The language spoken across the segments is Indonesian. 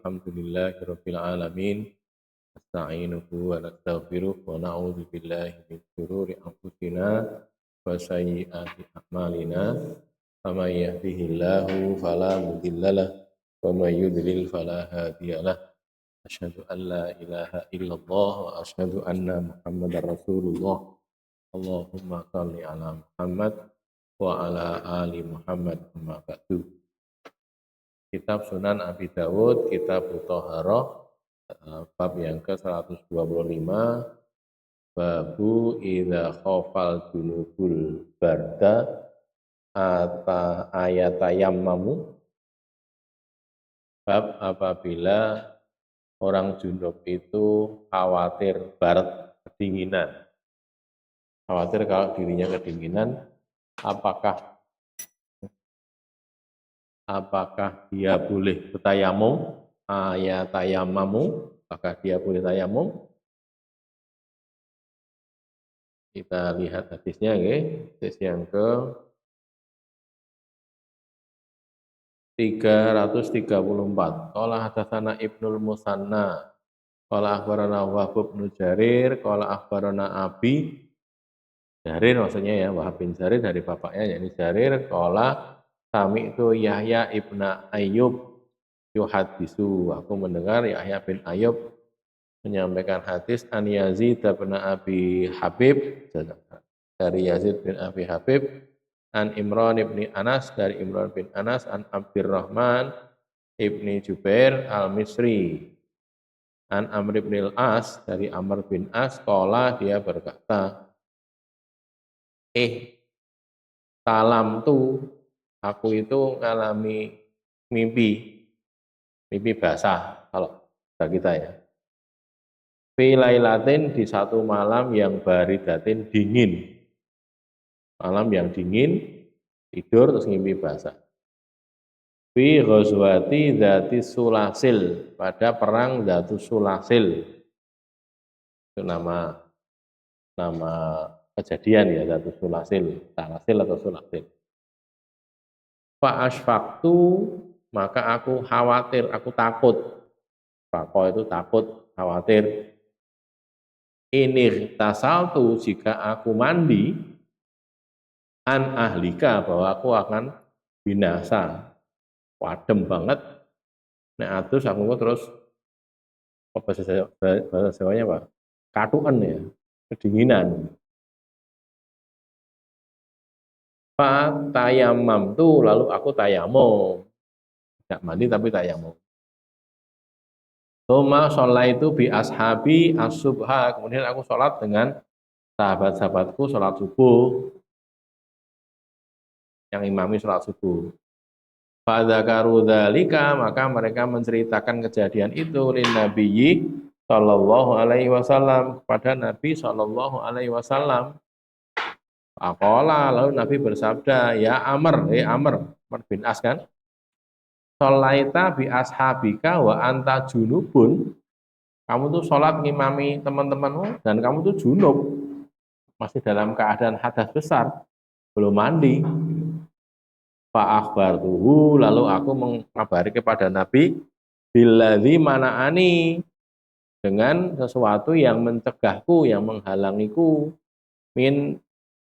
alhamdulillahirabbil alamin. Nasta'inuhu wa nastaghfiruh wa na'udzu billahi min shururi anfusina wa sayyiati a'malina. Faman yahdihillahu fala mudhillalah wa may yudlil fala hadiyalah. Asyhadu an la ilaha illallah wa asyhadu anna Muhammadar Rasulullah. Allahumma shalli ala Muhammad wa ala ali Muhammad amma ba'du. Kitab Sunan Abi Dawud, Kitab Thaharah, bab yang ke-125, babu idza khafal junubul barda ayatayammamu, bab apabila orang junub itu khawatir barat, kedinginan. Khawatir kalau dirinya kedinginan, apakah dia boleh bertayamum? Ayatayammamu, apakah dia boleh tayamum? Kita lihat hadisnya, hadis yang ke 334. Qala hadatsana Ibnul Musanna, qala akhbarana Wahb bin Jarir, qala akhbarana Abi Jarir, maksudnya ya Wahab bin Jarir dari bapaknya, yakni Jarir, qala sami'tu Yahya ibna Ayyub yuhadisu, aku mendengar Yahya bin Ayyub menyampaikan hadis an Yazid bin Abi Habib, dari Yazid bin Abi Habib, an Imran bin Anas, dari Imran bin Anas, an Abdurrahman ibni Jubair al-Misri, an Amr bin al-As, dari Amr bin As, qala dia berkata, salam tuh, aku itu ngalami mimpi basah kalau kita ya. Fi lailatin, di satu malam yang baridatin, dingin. Malam yang dingin, tidur terus mimpi basah. Fi ghazwati dzati sulasil, pada perang Dzatus Sulasil. Itu nama kejadian ya, Dzatus Sulasil, Salasil atau Sulasil. Fa asfaqtu, maka aku khawatir, aku takut. Faqo itu takut, khawatir. Ini tasaltu, jika aku mandi, an ahlika, bahwa aku akan binasa, wadem banget. Nek atus aku terus bahasa Jawanya apa? Katuan ya, kedinginan. Fa tayammam tu, lalu aku tayamum, tidak mandi tapi tayamum. Tuma sholat itu bi ashabi as-subha, kemudian aku sholat dengan sahabat-sahabatku sholat subuh, yang imami sholat subuh. Fadzakaru dzalika, maka mereka menceritakan kejadian itu lin nabiyyi sallallahu alaihi wasallam, kepada Nabi sallallahu alaihi wasallam. Aqala, lalu Nabi bersabda, ya Amr, Amr bin As kan, sholaita bi ashabika wa anta junubun, kamu tuh sholat ngimami teman-temanmu dan kamu tuh junub, masih dalam keadaan hadas besar, belum mandi. Fa akhbartuhu, lalu aku mengabari kepada Nabi, billadzi mana'ani, dengan sesuatu yang mencegahku, yang menghalangiku,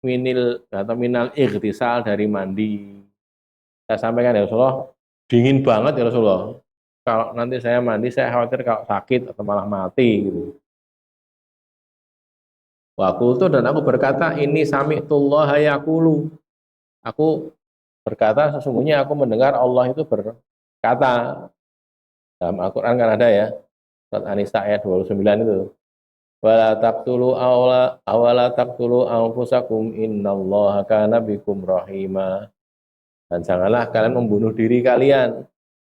minal ightisal, dari mandi. Saya sampaikan ya Rasulullah, dingin banget ya Rasulullah, kalau nanti saya mandi saya khawatir kalau sakit atau malah mati gitu. Wa qultu, dan aku berkata, ini sami'tullaha yaqulu, aku berkata, sesungguhnya aku mendengar Allah itu berkata. Dalam Al-Quran kan ada ya, surat An-Nisa ayat 29 itu, wala taqtulu anfusakum innallaha kana bikum rahima, dan janganlah kalian membunuh diri kalian,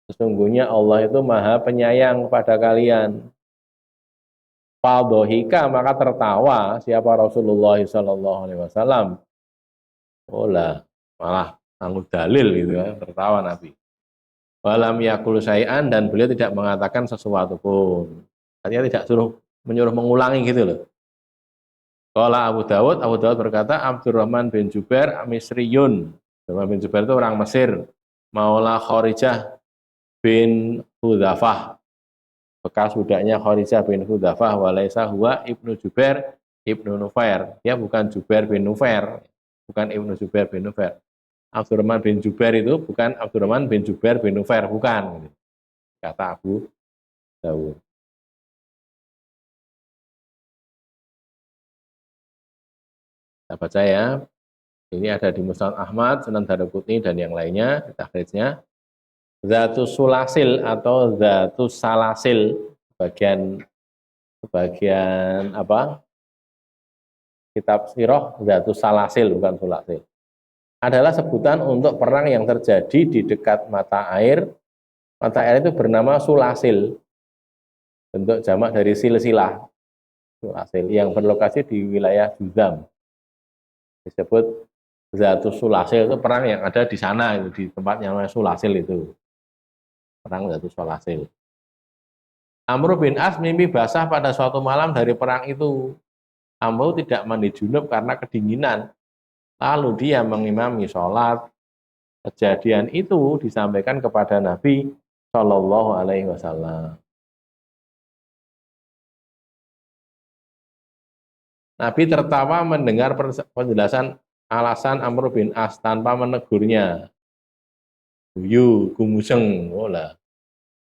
sesungguhnya Allah itu maha penyayang kepada kalian. Fadhika, maka tertawa siapa Rasulullah SAW. Malah tangguh dalil gitu ya, tertawa Nabi. Walam yakul syai'an, dan beliau tidak mengatakan sesuatu pun. Artinya tidak menyuruh mengulangi gitu loh. Qala Abu Dawud berkata, Abdurrahman bin Jubair Misriyun. Abdurrahman bin Jubair itu orang Mesir. Maula Kharijah bin Hudzafah. bekas budaknya Kharijah bin Hudzafah walaisa huwa Ibnu Jubair Ibnu Nufair. Dia bukan Jubair bin Nufair, bukan Ibnu Jubair bin Nufair. Abdurrahman bin Jubair itu bukan Abdurrahman bin Jubair bin Nufair, bukan. Kata Abu Dawud. Kita baca ya. Ini ada di Musnad Ahmad, Sunan Daruqutni dan yang lainnya, takhrijnya. Zatus sulasil atau zatus salasil, bagian apa? Kitab Sirah zatus salasil bukan sulasil. Adalah sebutan untuk perang yang terjadi di dekat mata air. Mata air itu bernama sulasil. Bentuk jamak dari silsilah. Sulasil yang berlokasi di wilayah Juzam. Disebut Zatus Sulasil, itu perang yang ada di sana, itu di tempat yang namanya Sulasil itu. Perang Zatus Sulasil. Amr bin As mimpi basah pada suatu malam dari perang itu. Amr tidak mandi junub karena kedinginan. Lalu dia mengimami sholat. Kejadian itu disampaikan kepada Nabi Shallallahu Alaihi Wasallam. Nabi tertawa mendengar penjelasan alasan Amr bin As tanpa menegurnya. Guyu, gumuseng, olah.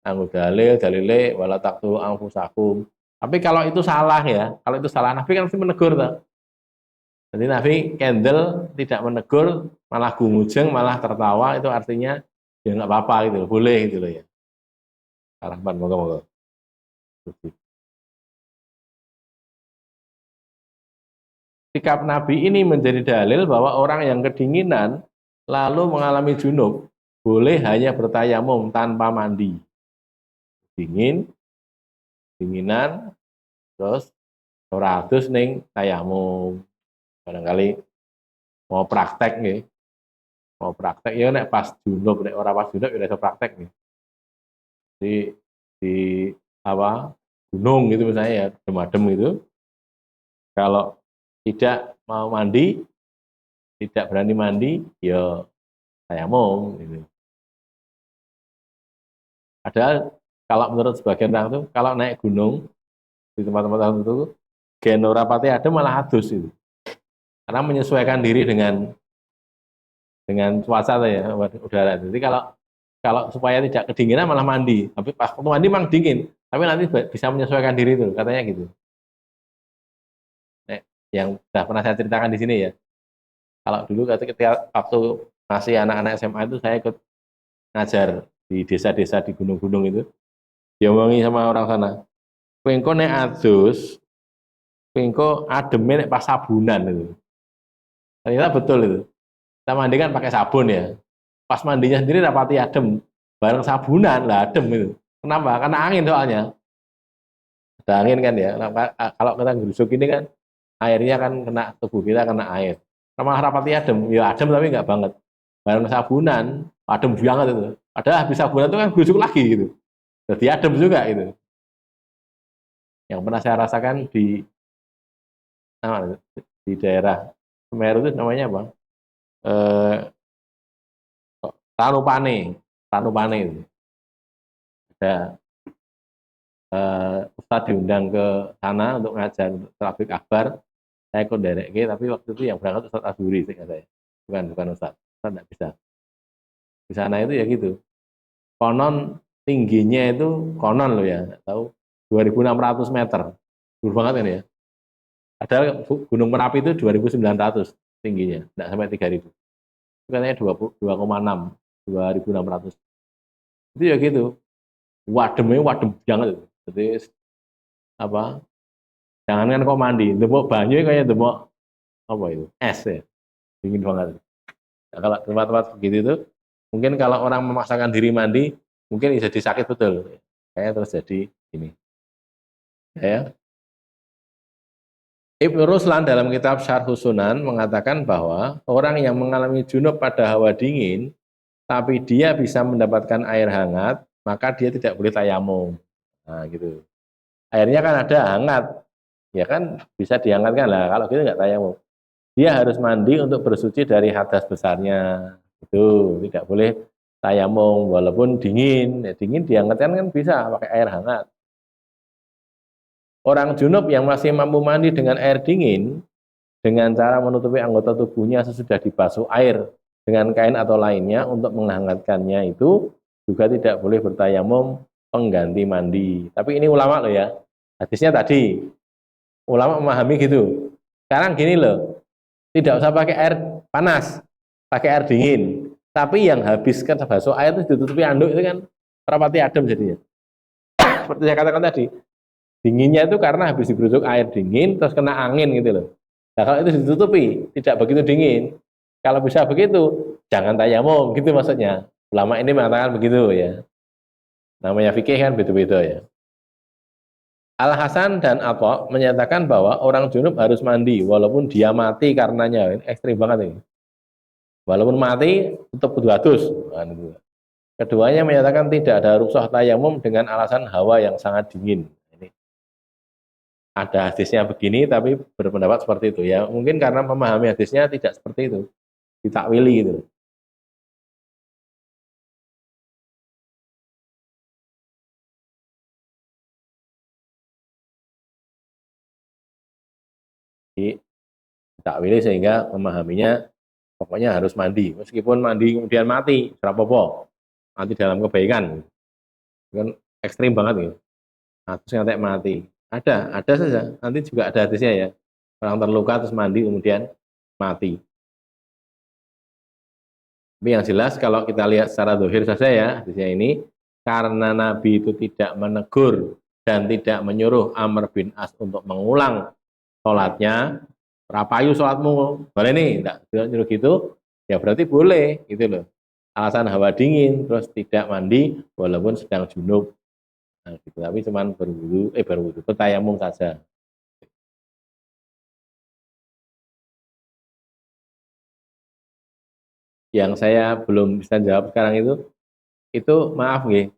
Anggo dalile wala taqtulu anfusakum. Tapi kalau itu salah ya, kalau itu salah Nabi kan mesti menegur toh. Jadi Nabi kendel tidak menegur, malah gumujeng, malah tertawa, itu artinya ya nggak apa-apa gitu, boleh gitu loh ya. Rahman, moga-moga. Sikap Nabi ini menjadi dalil bahwa orang yang kedinginan lalu mengalami junub boleh hanya bertayamum tanpa mandi. Dinginan, terus ora adus ning tayamum. Barangkali mau praktek nih. Mau praktek ya nek pas junub, nek ora pas junub ya iso praktek nih. Di apa? Gunung gitu misalnya ya, adem-adem gitu. Kalau tidak mau mandi, tidak berani mandi, ya tayamum gitu. Padahal kalau menurut sebagian orang itu, kalau naik gunung di tempat-tempat tertentu, gen ora pati adem malah adus itu. Karena menyesuaikan diri dengan cuaca ya, udara. Jadi kalau supaya tidak kedinginan malah mandi. Tapi pas waktu mandi memang dingin, tapi nanti bisa menyesuaikan diri itu, katanya gitu. Yang sudah pernah saya ceritakan di sini ya. Kalau dulu ketika waktu masih anak-anak SMA itu saya ikut ngajar di desa-desa di gunung-gunung itu. Diomongi sama orang sana. Kowe engko nek adus, kowe engko ademe nek pas sabunan itu. Ternyata betul itu. Kita mandi kan pakai sabun ya. Pas mandinya sendiri rapati adem, bareng sabunan lah adem itu. Kenapa? Karena angin soalnya. Ada angin kan ya. Kalau kita gerusuk ini kan airnya kan kena tubuh kita, kena air. Malah rapati adem, ya adem tapi nggak banget. Bareng sabunan, adem banget itu. Padahal habis sabunan itu kan gerusuk lagi gitu. Jadi adem juga itu. Yang pernah saya rasakan di daerah Semeru itu namanya apa? Ranupane itu. Ada Ustadz diundang ke sana untuk ngajar trafik akbar. Saya ikut derek, tapi waktu itu yang berangkat Ustadz Azuri sih saya. Bukan Ustadz nggak bisa. Di sana itu ya gitu. Konon tingginya itu konon loh ya, nggak tahu 2.600 meter. Tinggi banget kan ya. Ada Gunung Merapi itu 2.900 tingginya, nggak sampai 3.000. Itu katanya 2,6, 2.600. Itu ya gitu. Wadem banget itu. Jadi apa? Jangankan kok mandi, demok banyu kayak demok apa itu? Es ya. Dingin banget. Nah, kalau tempat-tempat begitu itu, mungkin kalau orang memaksakan diri mandi, mungkin bisa disakit betul. Kayak terus jadi ini. Ya. Ibnu Ruslan dalam kitab Syarhus Sunan mengatakan bahwa orang yang mengalami junub pada hawa dingin, tapi dia bisa mendapatkan air hangat, maka dia tidak boleh tayamum. Nah, gitu. Airnya kan ada hangat, ya kan bisa dihangatkan lah. Kalau gitu nggak tayamum. Dia harus mandi untuk bersuci dari hadas besarnya. Itu tidak boleh tayamum walaupun dingin. Ya, dingin dihangatkan kan bisa pakai air hangat. Orang junub yang masih mampu mandi dengan air dingin, dengan cara menutupi anggota tubuhnya sesudah dibasuh air dengan kain atau lainnya untuk menghangatkannya itu juga tidak boleh bertayamum pengganti mandi. Tapi ini ulama loh ya. Hadisnya tadi, ulama memahami gitu. Sekarang gini loh, tidak usah pakai air panas, pakai air dingin. Tapi yang habiskan basuh air itu ditutupi anduk itu kan rapati adem jadinya. Seperti saya katakan tadi, dinginnya itu karena habis digeruduk air dingin terus kena angin gitu loh. Nah kalau itu ditutupi, tidak begitu dingin. Kalau bisa begitu, jangan tayamum gitu maksudnya. Ulama ini mengatakan begitu ya. Namanya fikih kan beda-beda ya. Al Hasan dan Atha menyatakan bahwa orang junub harus mandi walaupun dia mati karenanya. Ini ekstrim banget ini. Walaupun mati tetap kudu adus. Keduanya menyatakan tidak ada rukhsah tayamum dengan alasan hawa yang sangat dingin. Ini ada hadisnya begini tapi berpendapat seperti itu ya. Mungkin karena memahami hadisnya tidak seperti itu, ditakwili gitu. Ditakwili sehingga memahaminya pokoknya harus mandi. Meskipun mandi kemudian mati, apa-apa. Mati dalam kebaikan. Kan ekstrim banget gitu. Terus ngantek mati. Ada saja. Nanti juga ada hadisnya ya. Orang terluka terus mandi kemudian mati. Tapi yang jelas kalau kita lihat secara dohir saja ya hadisnya ini, karena Nabi itu tidak menegur dan tidak menyuruh Amr bin As untuk mengulang sholatnya, rapayu sholatmu, boleh nih, tidak nyuruh gitu, ya berarti boleh gitu loh. Alasan hawa dingin, terus tidak mandi walaupun sedang junub. Nah, gitu. Tapi cuman berwudu, bertayamum saja. Yang saya belum bisa jawab sekarang itu maaf nggih,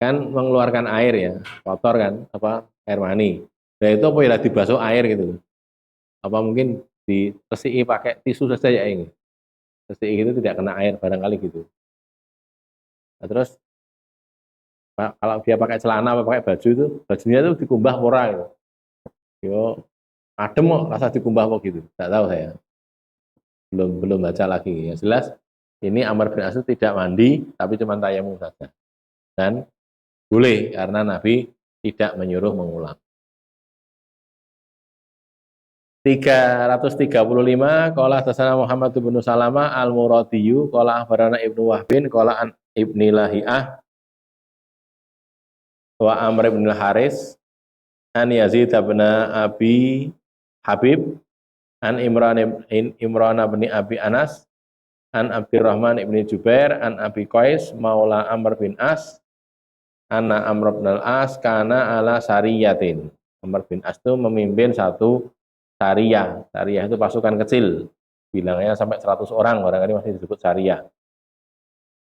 kan mengeluarkan air ya, kotor kan, apa air mani. Nah itu apa ya dibasuh air gitu. Apa mungkin ditesiki pakai tisu saja ya ini. Tesiki itu tidak kena air barangkali gitu. Nah, terus kalau dia pakai celana atau pakai baju itu, bajunya itu dikumbah pora gitu. Yo adem kok rasa dikumbah kok gitu. Tidak tahu saya. Belum belum baca lagi. Yang jelas ini Amr bin As tidak mandi tapi cuma tayamum saja. Dan boleh karena Nabi tidak menyuruh mengulang. 335 qala hadatsana Muhammad bin Salamah al-Muradiyu qala akhbarana Ibnu Wahbin qala an Ibni Lahiyah wa Amr bin Haris an Yazid bin Abi Habib an Imran bin Abi Anas an Abdurrahman bin Jubair an Abi Qais maula Amr bin As anna Amr bin As kana ala sariyatin. Amr bin As itu memimpin satu Sariyah. Sariyah itu pasukan kecil. Bilangnya sampai 100 orang, barangkali masih disebut Sariyah.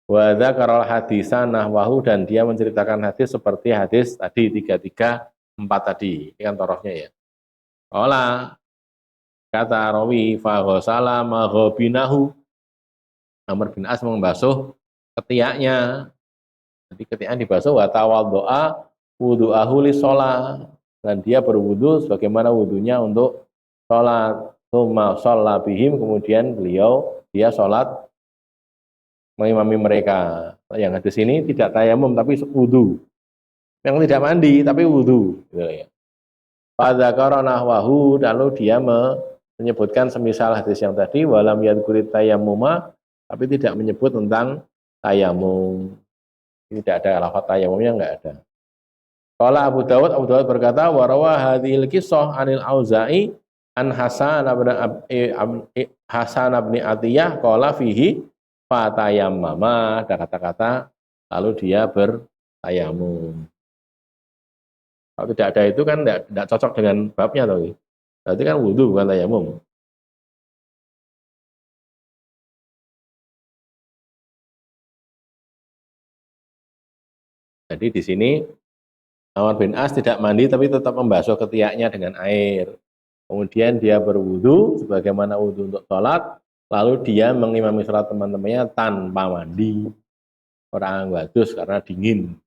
Wa dzakarul hadisa nahwahu dan dia menceritakan hadis seperti hadis tadi 334 tadi. Ini kan torohnya ya. Ola kata rawi fa ghasala maghabinahu. Amr bin As membasuh ketiaknya. Jadi ketiaknya dibasuh wa tawaddoa wudu'ahu li shalah dan dia berwudu sebagaimana wudunya untuk sholat. Tsumma shalla bihim kemudian dia sholat mengimami mereka. Yang hadis ini tidak tayamum tapi wudu. Yang tidak mandi tapi wudu. Gitu ya. Fadzakara nahwahu lalu dia menyebutkan semisal hadis yang tadi walam yadhkurit tayammuma tapi tidak menyebut tentang tayamum. Tidak ada lafaz tayamumnya enggak ada. Qala Abu Dawud berkata warawa hadhil qissah anil Auza'i an Hasan bin Atiyah qala fihi fatayammama ada kata-kata lalu dia bertayamum. Kalau tidak ada itu kan tidak cocok dengan babnya toh. Berarti kan wudu bukan tayamum. Jadi di sini Amr bin As tidak mandi tapi tetap membasuh ketiaknya dengan air. Kemudian dia berwudu sebagaimana wudu untuk sholat. Lalu dia mengimami sholat teman-temannya tanpa mandi. Orang wadus karena dingin.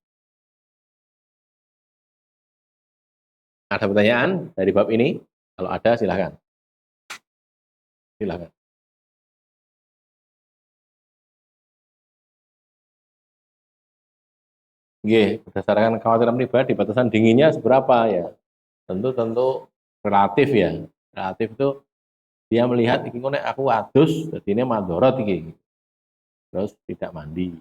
Ada pertanyaan dari bab ini? Kalau ada silahkan. Silahkan. Oke, berdasarkan kekhawatiran pribadi, batasan dinginnya seberapa ya? Tentu relatif ya. Relatif itu dia melihat iki nek aku adus dadine mandorot iki. Terus tidak mandi.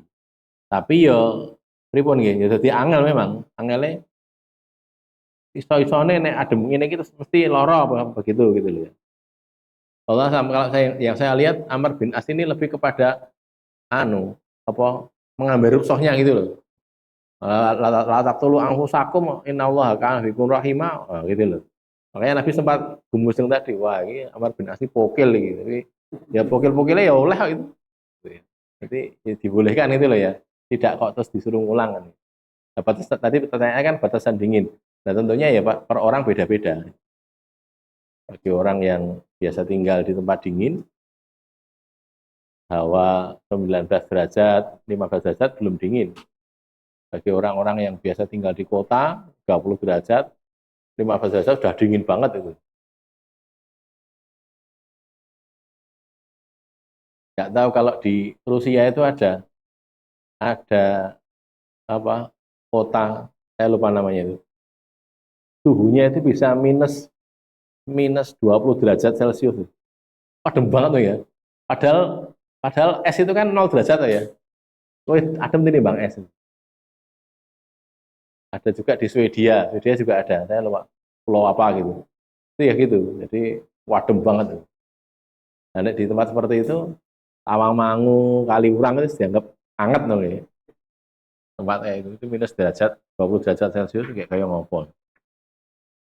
Tapi yo pripun nggih? Ya dadi angel memang. Angele iso-isone nek adem ngene iki mesti lara apa begitu gitu loh ya. Allah sama kalau yang saya lihat Amr bin As ini lebih kepada anu apa mengambil rukshohnya gitu loh. La taqtulu anfusakum innallaha kana bikum rahimah gitu loh. Makanya Nabi sempat gumusing tadi, wah ini Amr bin As pokil gitu. Tapi ya pokil-pokilnya ya oleh itu. Jadi ya dibolehkan itu loh ya. Tidak kok terus disuruh ngulang kan. Nah, tadi pertanyaannya kan batasan dingin. Nah tentunya ya Pak, per orang beda-beda. Bagi orang yang biasa tinggal di tempat dingin, hawa 19 derajat, 15 derajat belum dingin. Bagi orang-orang yang biasa tinggal di kota, 30 derajat, 15 derajat sudah dingin banget itu. Nggak tahu kalau di Rusia itu ada apa kota, saya lupa namanya itu. Suhunya itu bisa minus 20 derajat Celcius. Adem banget tuh ya. Padahal padahal es itu kan 0 derajat tuh ya. Oh, adem ini Bang es. Ada juga di Swedia. Swedia juga ada. Saya lupa pulau apa gitu. Itu ya gitu. Jadi wadem banget. Nah, di tempat seperti itu, Tawangmangu, Kaliurang itu dianggap hangat dong ya. Tempat itu minus derajat 20 derajat Celcius kayak ngopo.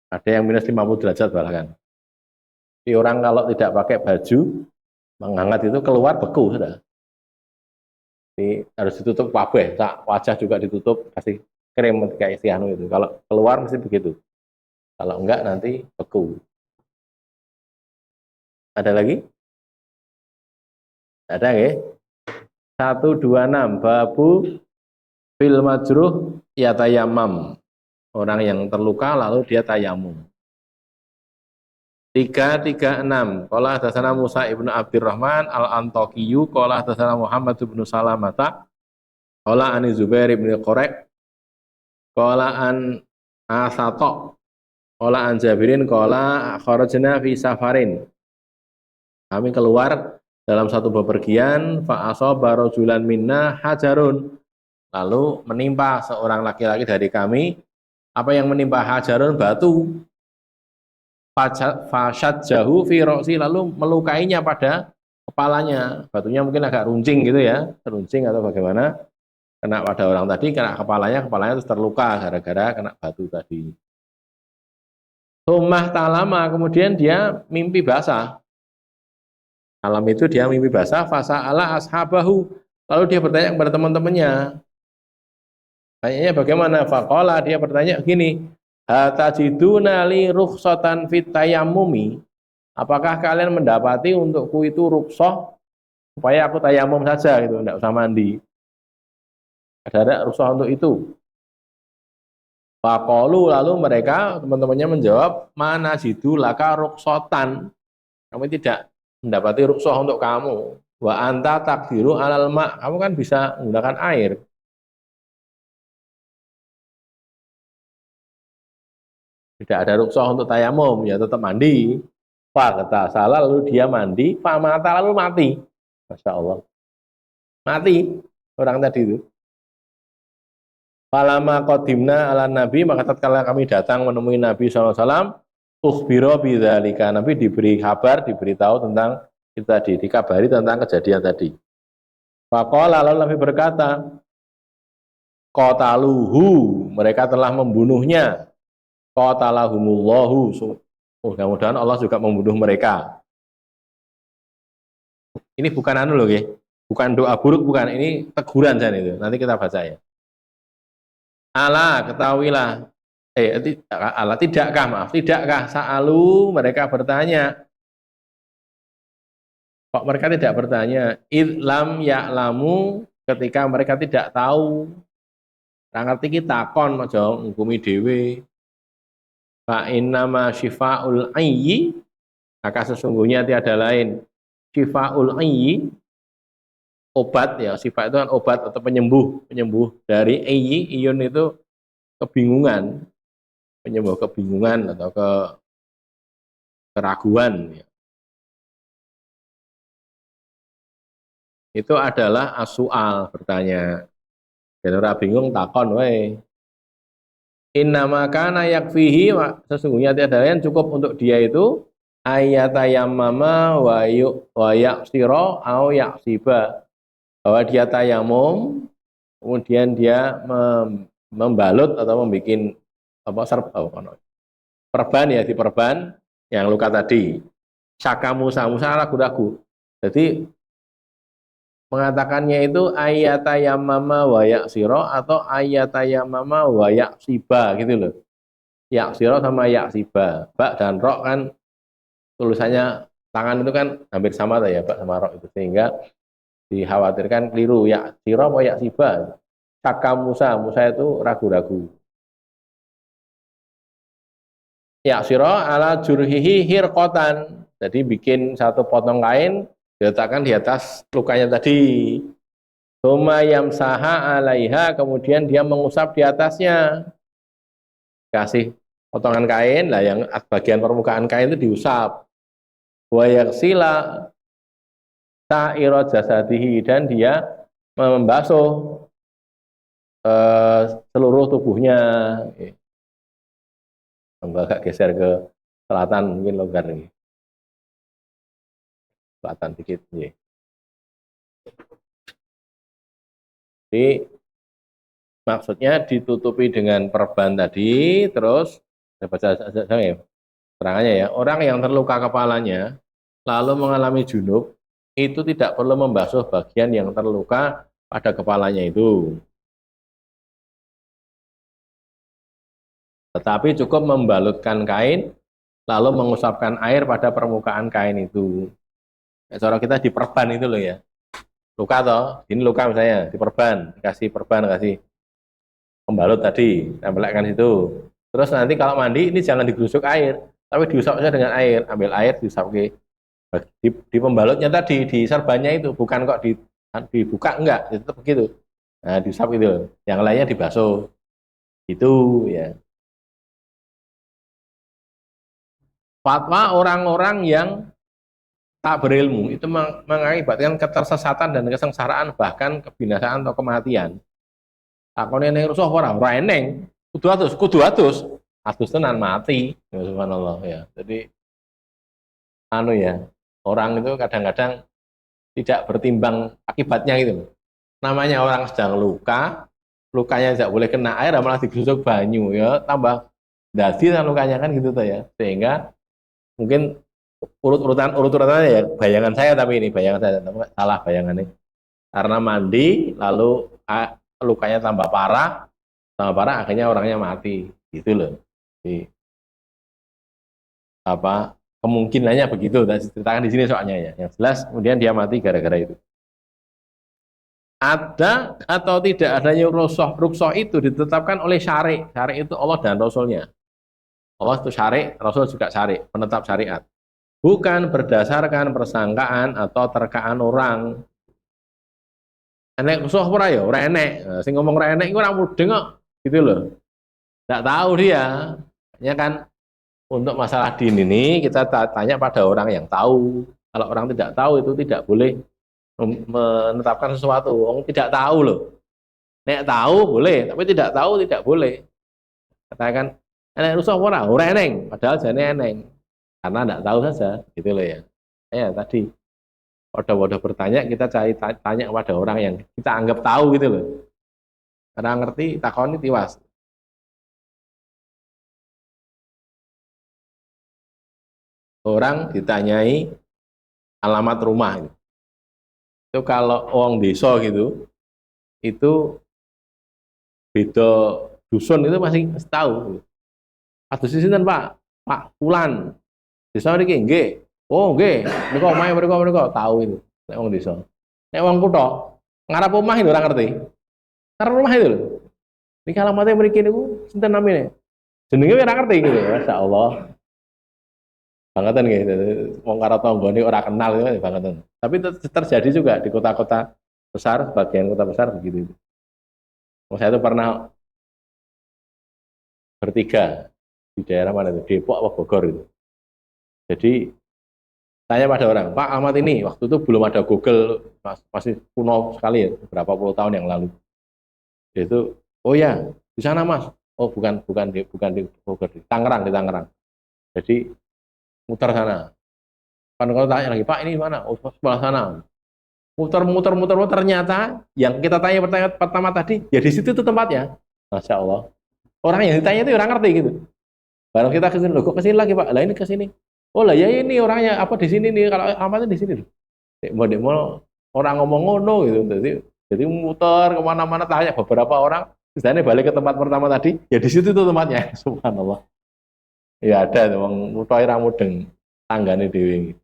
Ada yang minus 50 derajat bahkan. Jadi orang kalau tidak pakai baju menghangat itu keluar beku sudah. Jadi harus ditutup kabeh, wajah juga ditutup, kasih krim ketika isi anu itu. Kalau keluar mesti begitu. Kalau enggak nanti beku. Ada lagi? Ada ya? 126 babu fil majruh ya tayamam. Orang yang terluka lalu dia tayamum. 336. Qala hadatsana Musa ibnu Abdurrahman al-Antaqiyu qala hadatsana Muhammad ibnu Salamata qala an Zubair ibnu Qurek qala an Asato qala an Jabirin qala kharajna fi safarin. Kami keluar dalam satu bepergian fa asaba rajulan minna hajarun. Lalu menimpa seorang laki-laki dari kami apa yang menimpa hajarun batu. Fasad jahu fi roksi lalu melukainya pada kepalanya. Batunya mungkin agak runcing gitu ya, runcing atau bagaimana. Kena pada orang tadi, kena kepalanya terus terluka gara-gara kena batu tadi. Tumah talama, kemudian dia mimpi basah. Malam itu dia mimpi basah, fasa ala ashabahu. Lalu dia bertanya kepada teman-temannya. Tanyanya bagaimana? Faqala dia bertanya gini, hatajiduna li rukhsatan fit tayammumi. Apakah kalian mendapati untukku itu rukhsah supaya aku tayamum saja gitu, tidak usah mandi. Ada rukhsah untuk itu. Faqalu lalu mereka teman-temannya menjawab, mana jidu laka rukhsatan. Kami tidak mendapati rukhsah untuk kamu. Wa anta takdiru alal ma. Kamu kan bisa menggunakan air. Tidak ada rukhsah untuk tayamum, ya tetap mandi. Kata salah lalu dia mandi, mata lalu mati. Masya Allah. Mati orang tadi itu. Falama qadimna ala Nabi, maka tatkala kami datang menemui Nabi SAW, ukhbiro bidzalika. Nabi diberi kabar, diberitahu tentang itu tadi, dikabari tentang kejadian tadi. Faqala lalu Nabi berkata, qataluhu, mereka telah membunuhnya. Qatalahumullahu. Mudah-mudahan Allah juga membunuh mereka. Ini bukan anu loh ya. Bukan doa buruk, bukan. Ini teguran saja itu. Nanti kita baca ya. Ala ketahuilah. Ala tidakkah, maaf. Tidakkah sa'alu mereka bertanya. Kok mereka tidak bertanya? Idlam ya'lamu ketika mereka tidak tahu. Ngerti kita kon aja ngukumi dhewe. Fa innama syifa'ul ayyi, maka sesungguhnya tiada lain syifa'ul ayyi, obat ya, sifat itu kan obat atau penyembuh dari ayyi, iyun itu kebingungan, penyembuh kebingungan atau keraguan ya. Itu adalah as-su'al, bertanya. Jadi ora bingung takon wae. Innama kana yakfihi, sesungguhnya tiada lain cukup untuk dia itu ayatayammama wa yaksira au yaksiba, bahwa dia tayamum kemudian dia membalut atau membuat apa perban ya, diperban yang luka tadi. Syaka Musa ragu-ragu. Jadi mengatakannya itu ayatayammama wa yaksira atau ayatayammama wa yaksiba gitu loh. Yaksira sama yaksiba. Ba dan ro kan tulisannya tangan itu kan hampir sama ya, ba sama ro itu, sehingga dikhawatirkan keliru. Yaksira apa yaksiba. Syaka Musa itu ragu-ragu. Yaksira ala jurhihi hirqatan. Jadi bikin satu potong kain diletakkan di atas lukanya tadi. Suma yamsaha alaiha, kemudian dia mengusap di atasnya. Kasih potongan kain, lah yang bagian permukaan kain itu diusap. Wa yaksila sa'ira jasadihi, dan dia membasuh seluruh tubuhnya. Agak geser ke selatan, mungkin longgar nih. Selatan dikit. Ya. Jadi maksudnya ditutupi dengan perban tadi, terus baca ya, terangannya ya, orang yang terluka kepalanya lalu mengalami junub itu tidak perlu membasuh bagian yang terluka pada kepalanya itu, tetapi cukup membalutkan kain lalu mengusapkan air pada permukaan kain itu. Cara kita diperban itu loh ya, luka toh, ini luka misalnya diperban, dikasih perban, kasih pembalut tadi, tempelkan situ. Terus nanti kalau mandi ini jangan digerusuk air, tapi diusap saja dengan air. Ambil air diusap di pembalutnya tadi, di serbannya itu, bukan kok dibuka, enggak, itu tetap begitu. Nah, diusap itu. Yang lainnya dibasuh. Itu ya. Fatwa orang-orang yang tak berilmu itu mengakibatkan ketersesatan dan kesengsaraan, bahkan kebinasaan atau kematian. Takone ning rusuh ora eneng. Kudu atus tenan mati. Ya subhanallah ya. Jadi anu ya, orang itu kadang-kadang tidak bertimbang akibatnya gitu. Namanya orang sedang luka, lukanya tidak boleh kena air, malah digusuk banyu ya, tambah dadi lukanya kan gitu tuh ya. Sehingga mungkin urut-urutannya ya, bayangan saya, tapi ini bayangan saya, salah bayangannya. Karena mandi lalu lukanya tambah parah akhirnya orangnya mati gitu loh. Jadi, apa kemungkinannya begitu, dan ceritakan di sini soalnya ya. Yang jelas kemudian dia mati gara-gara itu. Ada atau tidak adanya rukhsah itu ditetapkan oleh syari. Syari itu Allah dan Rasulnya. Allah itu syari, Rasul juga syari, penetap syariat. Bukan berdasarkan persangkaan atau terkaan orang. Enek rusuh ora ya, ora enek. Nah, sing ngomong ora enek iku ora mudeng kok. Gitu loh. Enggak tahu dia. Ya kan, untuk masalah din ini kita tanya pada orang yang tahu. Kalau orang tidak tahu itu tidak boleh menetapkan sesuatu. Orang tidak tahu loh. Nek tahu boleh, tapi tidak tahu tidak boleh. Katakan enek rusuh ora eneng, padahal jane eneng. Karena tidak tahu saja, gitu loh ya. Ya tadi wadah-wadah bertanya, kita cari tanya kepada orang yang kita anggap tahu gitu loh. Karena ngerti takoni tiwas. Orang ditanyai alamat rumah itu kalau orang desa gitu, itu beda dusun itu masih tahu. Atus sinten Pak? Pak Fulan. Desa niki nggih. Oh nggih, mereka omahe mereka tahu itu. Nek wong desa. Nek wong kutha ngarep omah itu ora ngerti. Ngarep rumah itu lho. Niki alamatnya mriki niku sinten namine? Jenenge ora ngerti gitu, Masya Allah. Bangetan gitu. Wong karo tanggane ora kenal gitu bangetan. Tapi terjadi juga di kota-kota besar, sebagian kota besar begitu. Saya itu pernah bertiga di daerah mana itu, Depok atau Bogor itu. Jadi tanya pada orang, Pak Ahmad ini waktu itu belum ada Google, masih kuno sekali ya, beberapa puluh tahun yang lalu. Itu, oh ya, di sana Mas. Oh bukan di Bogor, di Tangerang, di Tangerang. Jadi muter sana. Kan kalau tanya lagi, Pak ini mana? Oh sebelah sana. Muter, ternyata yang kita tanya pertanyaan pertama tadi, ya di situ tuh tempatnya. Masya Allah. Orang yang ditanya itu orang ngerti gitu. Baru kita ke sini, loh kok ke sini lagi Pak? Lah ini ke sini. Oh lah ya ini orangnya apa di sini nih? Kalau amatnya di sini loh. Mau orang ngomong ngono gitu. Jadi muter kemana-mana tanya beberapa orang. Misalnya balik ke tempat pertama tadi, ya di situ tuh tempatnya. Subhanallah. Ya ada tuh, mutoy ramudeng tanggane dewi.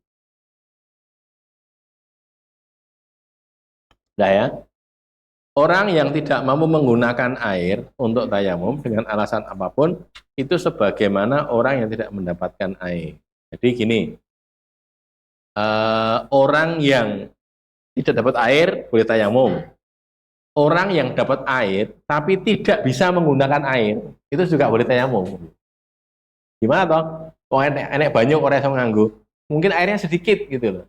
Nah ya, orang yang tidak mampu menggunakan air untuk tayamum dengan alasan apapun, itu sebagaimana orang yang tidak mendapatkan air. Jadi gini, orang yang tidak dapat air boleh tayamum. Orang yang dapat air tapi tidak bisa menggunakan air, itu juga boleh tayamum. Gimana toh? Oh enek banyak orang yang nganggu. Mungkin airnya sedikit gitu loh.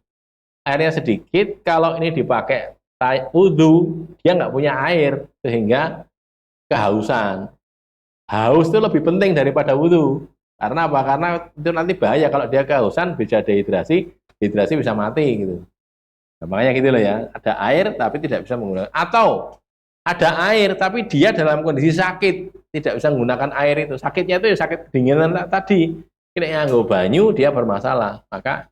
Airnya sedikit, kalau ini dipakai wudhu, dia nggak punya air sehingga kehausan. Haus itu lebih penting daripada wudhu. Karena apa? Karena itu nanti bahaya kalau dia kehausan, bisa dehidrasi, dehidrasi bisa mati gitu. Nah, makanya gitu loh ya, ada air tapi tidak bisa menggunakan. Atau ada air tapi dia dalam kondisi sakit, tidak bisa menggunakan air itu. Sakitnya itu ya sakit kedinginan tadi. Ini nganggo banyu dia bermasalah. Maka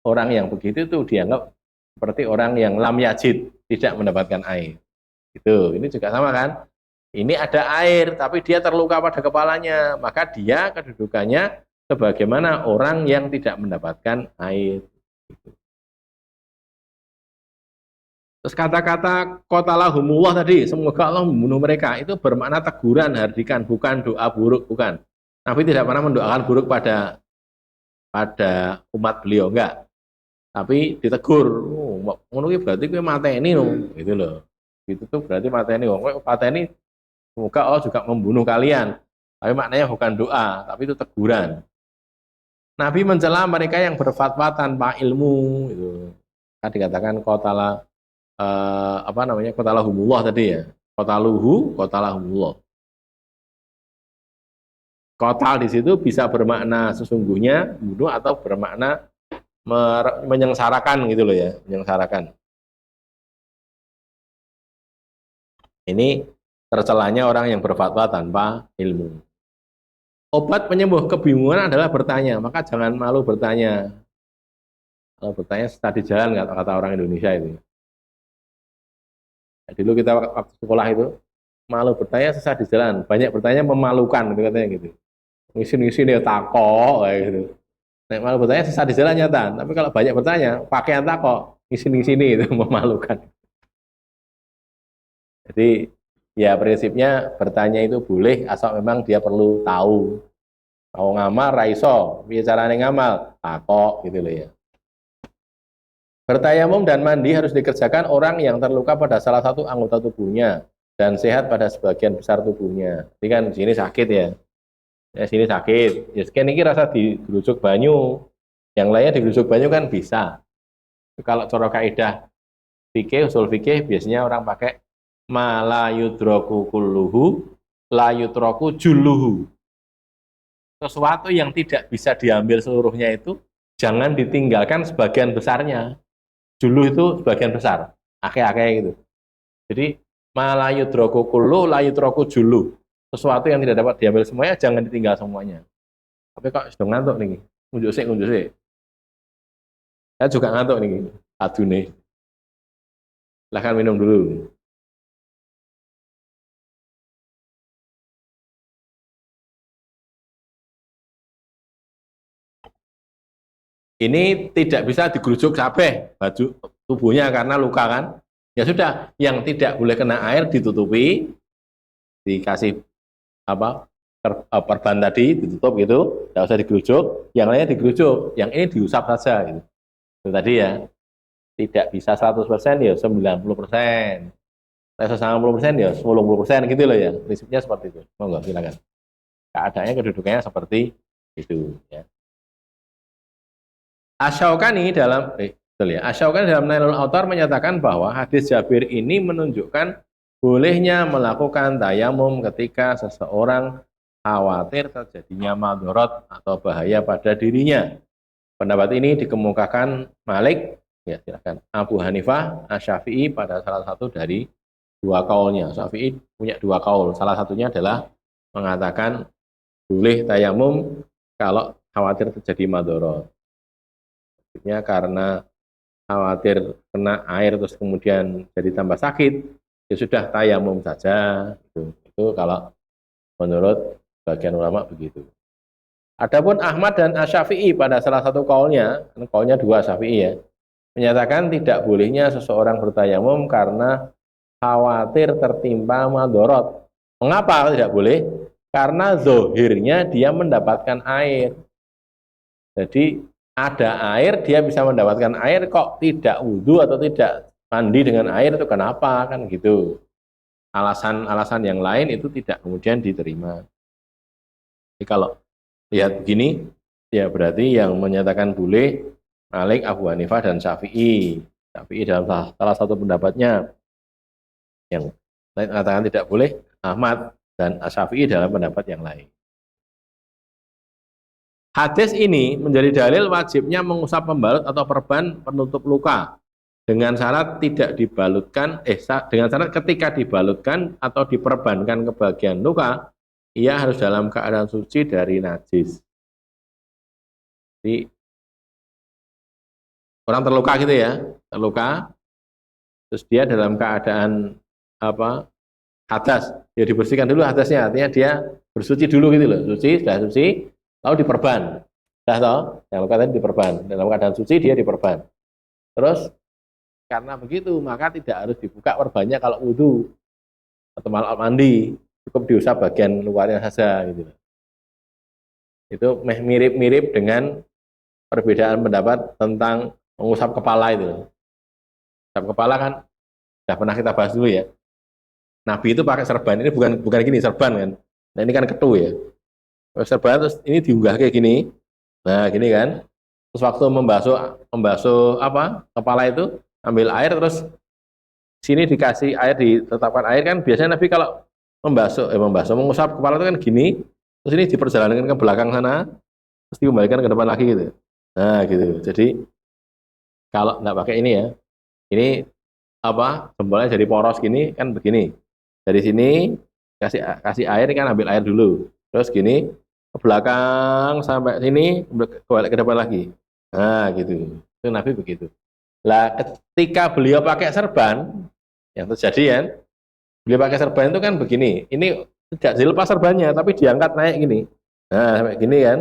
orang yang begitu itu dianggap seperti orang yang lam yajid, tidak mendapatkan air. Itu, ini juga sama kan? Ini ada air, tapi dia terluka pada kepalanya, maka dia kedudukannya sebagaimana orang yang tidak mendapatkan air. Terus kata-kata qatalahumullah tadi, semoga Allah membunuh mereka, itu bermakna teguran, hardikan, bukan doa buruk, bukan. Nabi tidak pernah mendoakan buruk pada umat beliau, enggak. Tapi ditegur, ngono iki berarti kowe mateni no, gitu loh. Itu tuh berarti mateni, kowe mateni semoga Allah juga membunuh kalian. Tapi maknanya bukan doa, tapi itu teguran. Nabi mencela mereka yang berfatwa tanpa ilmu, itu. Kan dikatakan qatala apa namanya? Qatalahumullah tadi ya. Qatalahumullah. Qatal di situ bisa bermakna sesungguhnya bunuh atau bermakna menyengsarakan gitu loh ya, menyengsarakan. Ini tercelanya orang yang berfatwa tanpa ilmu. Obat penyembuh kebingungan adalah bertanya, maka jangan malu bertanya. Kalau bertanya sesat di jalan, kata orang Indonesia itu. Nah, dulu kita waktu sekolah itu, malu bertanya sesat di jalan, banyak bertanya memalukan, gitu katanya gitu. Ngisi-ngisi dia takok, kayak gitu. Nah, malu bertanya sesat di jalan nyata, tapi kalau banyak bertanya, pakaian takok, ngisi-ngisi itu memalukan. Jadi ya prinsipnya bertanya itu boleh asal memang dia perlu tahu. Mau ngamal raiso, bicarane ngamal, takok gitu loh ya. Bertayamum dan mandi harus dikerjakan orang yang terluka pada salah satu anggota tubuhnya dan sehat pada sebagian besar tubuhnya. Ini kan sini sakit ya. Ya sini sakit. Ya sekian ini rasa digerujuk banyu. Yang lainnya digerujuk banyu kan bisa. Kalau cara kaidah fikih, usul fikih biasanya orang pakai ma la yudroku kulluhu la yudroku julluhu. Sesuatu yang tidak bisa diambil seluruhnya itu jangan ditinggalkan sebagian besarnya. Juluh itu sebagian besar, akeh-akeh gitu. Jadi ma la yudroku kullu la yudroku julluh. Sesuatu yang tidak dapat diambil semuanya jangan ditinggal semuanya. Tapi kok sudah ngantuk nih. Unjuk sik. Saya juga ngantuk nih. Aduh nih. Silahkan minum dulu. Ini tidak bisa digerujuk kabeh baju tubuhnya karena luka kan. Ya sudah, yang tidak boleh kena air ditutupi, dikasih apa? perban tadi ditutup gitu, tidak usah digerujuk, yang lainnya digerujuk, yang ini diusap saja gitu. Itu tadi ya, tidak bisa 100% ya 90%. 90% ya 10% gitu loh ya. Prinsipnya seperti itu. Monggo silakan. Keadaannya kedudukannya seperti itu ya. Asy-Syaukani dalam Asy-Syaukani dalam Nailul Autar menyatakan bahwa hadis Jabir ini menunjukkan bolehnya melakukan tayamum ketika seseorang khawatir terjadinya madharat atau bahaya pada dirinya. Pendapat ini dikemukakan Malik, ya silakan, Abu Hanifah, Asy-Syafi'i pada salah satu dari dua kaulnya. Syafi'i punya dua kaul. Salah satunya adalah mengatakan boleh tayamum kalau khawatir terjadi madharat. Maksudnya karena khawatir kena air terus kemudian jadi tambah sakit, ya sudah tayamum saja. Itu kalau menurut bagian ulama begitu. Adapun Ahmad dan Asy-Syafi'i pada salah satu kaulnya dua Syafi'i ya, menyatakan tidak bolehnya seseorang bertayamum karena khawatir tertimpa madharat. Mengapa tidak boleh? Karena zohirnya dia mendapatkan air. Jadi ada air, dia bisa mendapatkan air, kok tidak wudhu atau tidak mandi dengan air, itu kenapa? Kan gitu. Alasan-alasan yang lain itu tidak kemudian diterima. Jadi kalau lihat begini, ya berarti yang menyatakan boleh Malik, Abu Hanifah, dan Syafi'i. Syafi'i dalam salah satu pendapatnya, yang lain mengatakan tidak boleh, Ahmad dan Syafi'i dalam pendapat yang lain. Hadis ini menjadi dalil wajibnya mengusap pembalut atau perban penutup luka dengan syarat tidak dibalutkan, dengan syarat ketika dibalutkan atau diperbankan ke bagian luka, ia harus dalam keadaan suci dari najis. Jadi orang terluka gitu ya, terluka, terus dia dalam keadaan hadas, ya dibersihkan dulu hadasnya, artinya dia bersuci dulu gitu loh, sudah suci, lalu diperban, yang luka tadi diperban, dalam keadaan suci dia diperban. Terus karena begitu maka tidak harus dibuka perbannya kalau wudhu atau malam mandi, cukup diusap bagian luarnya saja gitu. Itu mirip-mirip dengan perbedaan pendapat tentang mengusap kepala itu. Usap kepala kan sudah pernah kita bahas dulu ya. Nabi itu pakai serban, ini bukan gini serban kan. Nah ini kan ketu ya. Serban terus ini diunggah kayak gini. Nah, gini kan. Terus waktu membasuh kepala itu ambil air terus sini dikasih air, ditetapkan air kan biasanya Nabi kalau mengusap kepala itu kan gini. Terus ini diperjalankan ke belakang sana terus dikembalikan ke depan lagi gitu. Nah, gitu. Jadi kalau nggak pakai ini ya. Ini jempolnya jadi poros gini kan begini. Dari sini kasih air kan ambil air dulu. Terus gini ke belakang sampai sini balik ke depan lagi. Nah, gitu. Itu Nabi begitu. Lah ketika beliau pakai serban, yang terjadi kan, beliau pakai serban itu kan begini. Ini tidak dilepas serbannya, tapi diangkat naik gini. Nah, sampai gini kan.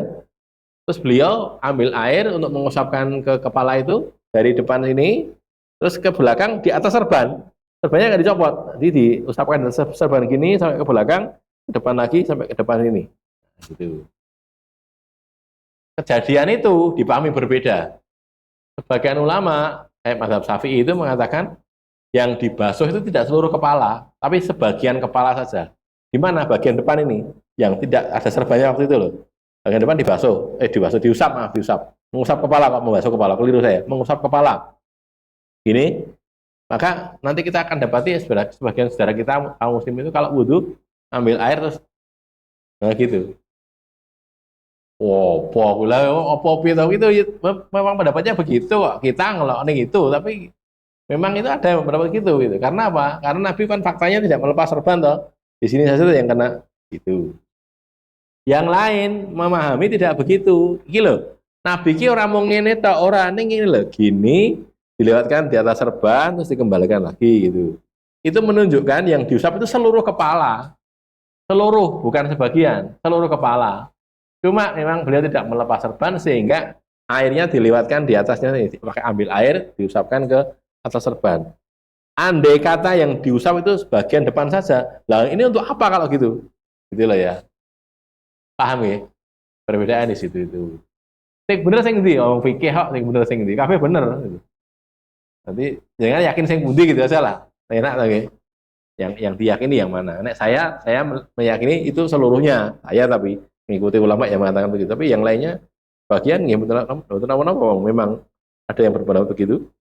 Terus beliau ambil air untuk mengusapkan ke kepala itu dari depan ini, terus ke belakang di atas serban. Serbannya nggak dicopot, jadi diusapkan serban gini sampai ke belakang, ke depan lagi sampai ke depan ini. Gitu. Kejadian itu dipahami berbeda. Sebagian ulama, mazhab Syafi'i itu mengatakan yang dibasuh itu tidak seluruh kepala, tapi sebagian kepala saja. Di mana bagian depan ini yang tidak ada serbannya waktu itu loh. Bagian depan diusap. Mengusap kepala kok, membasuh kepala, keliru saya. Mengusap kepala. Gini, maka nanti kita akan dapati sebagian saudara kita kaum muslim itu kalau wudhu ambil air terus nah gitu. Memang pendapatnya begitu kok. Kita ngelok itu, tapi memang itu ada yang pendapat gitu. Karena apa? Karena Nabi kan faktanya tidak melepas serban toh. Di sini saja yang kena gitu. Yang lain memahami tidak begitu. Iki loh, Nabi ki ora mung ngene tok, ora ning ngene lho, gini dilewatkan di atas serban terus dikembalikan lagi gitu. Itu menunjukkan yang diusap itu seluruh kepala. Seluruh, bukan sebagian, seluruh kepala. Cuma memang beliau tidak melepas serban sehingga airnya dilewatkan di atasnya, pakai ambil air diusapkan ke atas serban. Andai kata yang diusap itu sebagian depan saja. Lah ini untuk apa kalau gitu? Gitu loh ya. Paham ya? Perbedaan di situ itu. Sing bener sing ndi? Wong fikih kok sing bener sing ndi? Kabeh bener. Nanti jangan yakin sing pundi gitu aja lah. Enak lagi. Yang diyakini yang mana? Nek saya meyakini itu seluruhnya. Saya tapi mengikuti ulama yang mengatakan begitu. Tapi yang lainnya bagian ya betul apa memang ada yang berpendapat begitu.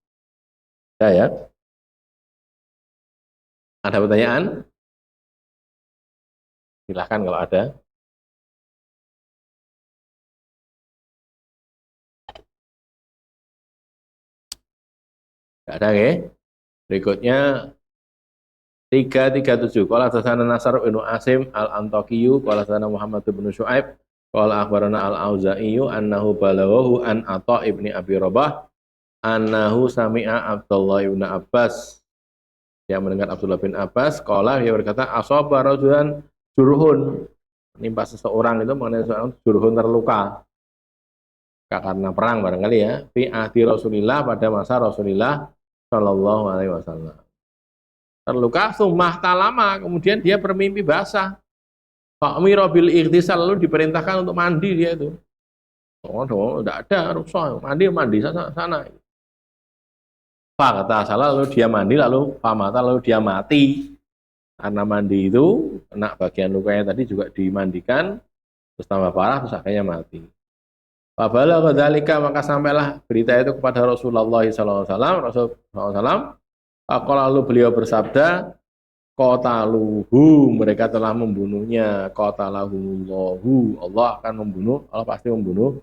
Ya. Ada pertanyaan? Silahkan kalau ada. Tidak ada ya. Berikutnya 337. Qala hadatsana Nasr bin Asim al-Antakiyu, qala hadatsana Muhammad bin Syuaib, qala akhbarana al-Auza'i annahu balaghahu an Atha ibni Abi Rabah annahu sami'a Abdullah ibn Abbas. Dia mendengar Abdullah bin Abbas, qala dia berkata asaba rajulan jurhun. Menimpa seseorang itu mengenai seorang jurhun terluka. Karena perang barangkali ya, fi ahdi Rasulillah pada masa Rasulullah Shallallahu alaihi wasallam. Terluka sumah talama, kemudian dia bermimpi basah. Fa'mira bil ightisal, lalu diperintahkan untuk mandi dia itu. Oh, tidak ada rukhsah, mandi sana. Kata salah, lalu dia mandi, lalu famata, lalu dia mati. Karena mandi itu, kena bagian lukanya tadi juga dimandikan, terus tambah parah, terus akhirnya mati. Fabala kadzalika, maka sampailah berita itu kepada Rasulullah SAW. Lalu beliau bersabda, qataluhu, mereka telah membunuhnya, qatalahumullahu, Allah akan membunuh, Allah pasti membunuh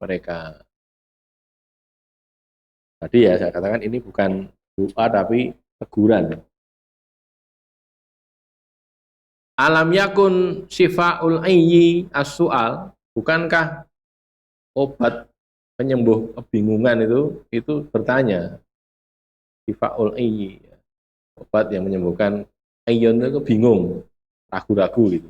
mereka. Tadi ya saya katakan ini bukan doa tapi teguran. Alam yakun syifaul ayyi as-su'al, bukankah obat penyembuh kebingungan itu bertanya? Syifaul ayyi, obat yang menyembuhkan ayun itu bingung, ragu-ragu gitu.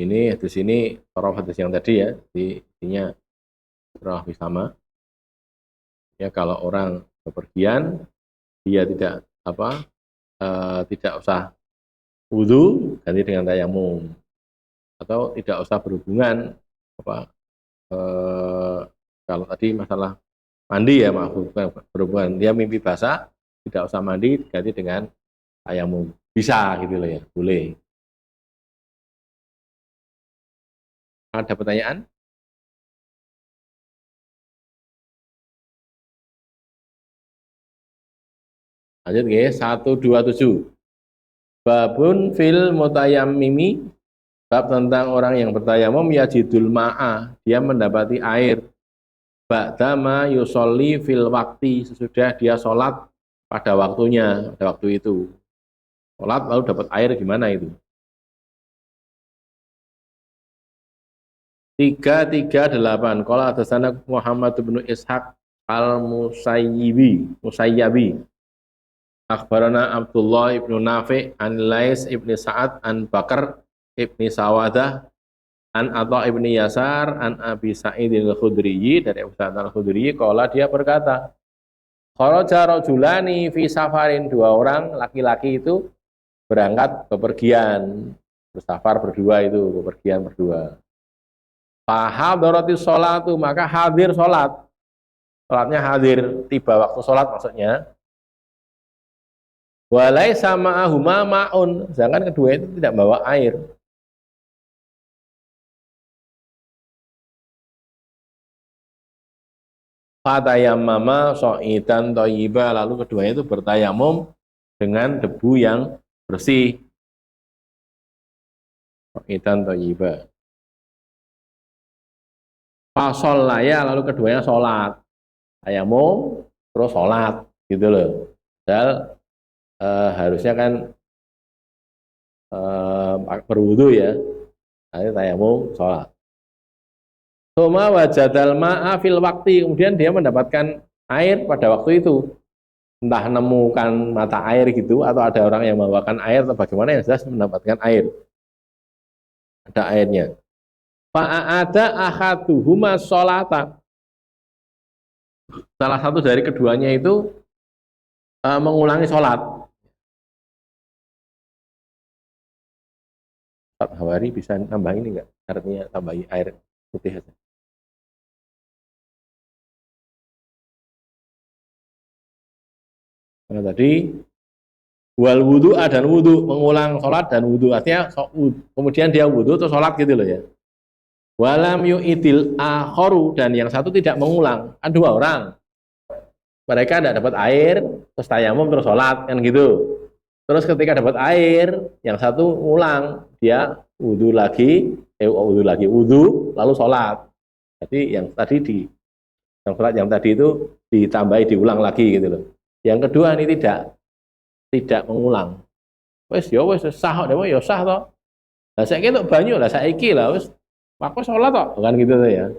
Ini di sini surah hadis yang tadi ya, intinya surah sama. Ya kalau orang bepergian dia tidak tidak usah wudu, ganti dengan tayamum, atau tidak usah berhubungan kalau tadi masalah mandi ya, maaf, berhubungan dia mimpi basah, tidak usah mandi, ganti dengan tayamum, bisa gitu loh ya, boleh. Ada pertanyaan? Lanjut ya, 127. Babun fil mutayammimi, bab tentang orang yang bertayamum yajidul ma'a, dia mendapati air. Ba'dama yusolli fil wakti, sesudah dia sholat pada waktunya, pada waktu itu. Sholat lalu dapat air gimana itu? 338. Qala hadatsana Muhammad bin Ishaq al-Musayyabi. Akhbarana Abdullah ibnu Nafi' an Lais ibni Sa'ad an Bakar ibni Sawadah an Atha ibni Yasar an Abi Sa'id al-Khudri, dari Abu Sa'id al-Khudri, qala dia berkata, kharaja rajulani fi safarin, dua orang laki-laki itu berangkat bepergian, bersafar berdua itu, bepergian berdua. Fahadharati sholatu, maka hadir sholat. Sholatnya hadir, tiba waktu sholat maksudnya. Walai sama ahuma ma'un, sedangkan kedua itu tidak bawa air. Fatayammama so'idan thayyiba, lalu keduanya itu bertayamum dengan debu yang bersih. So'idan thayyiba. Fasolaya, lalu keduanya sholat. Tayamum terus sholat gitu loh. Padahal harusnya kan berwudu ya, nanti tayamum sholat. Suma wajadal ma'a fil wakti, kemudian dia mendapatkan air pada waktu itu, entah nemukan mata air gitu atau ada orang yang membawakan air atau bagaimana, yang jelas mendapatkan air, ada airnya. Fa'ada ahaduhuma sholata, salah satu dari keduanya itu mengulangi sholat. Ustaz Hawari bisa nambah ini enggak? Artinya tambahi air putih aja. Nah, tadi wal wudu dan wudu, mengulang sholat dan wudu, artinya kemudian dia wudu atau sholat gitu loh ya. Walam yu'idil akhoru, dan yang satu tidak mengulang, kan dua orang, mereka tidak dapat air terus tayamum terus sholat kan gitu. Terus ketika dapat air, yang satu ulang, dia wudu lagi, wudu lalu sholat. Jadi yang tadi yang sholat yang tadi itu ditambahi diulang lagi gitu loh. Yang kedua ini tidak mengulang. Wes ya wes sah dewe ya sah toh. Lah saiki tok banyu lah saiki lah wes aku sholat toh kan gitu tuh ya.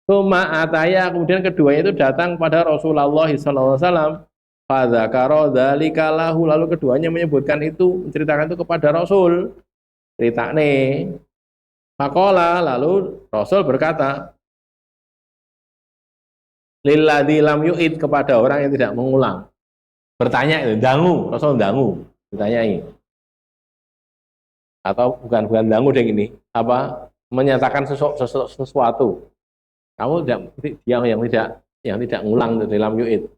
Suma ataya, kemudian keduanya itu datang pada Rasulullah SAW. Fadzakara dzalika lahu, lalu keduanya menyebutkan itu, menceritakan itu kepada Rasul. Cerita nih. Faqala, lalu Rasul berkata, lilladzi lam yu'id, kepada orang yang tidak mengulang. Bertanya itu, dangu, Rasul dangu, ditanyai. Atau bukan dangu deh ini, apa menyatakan sesuatu. Kamu yang tidak ngulang dalam yu'id.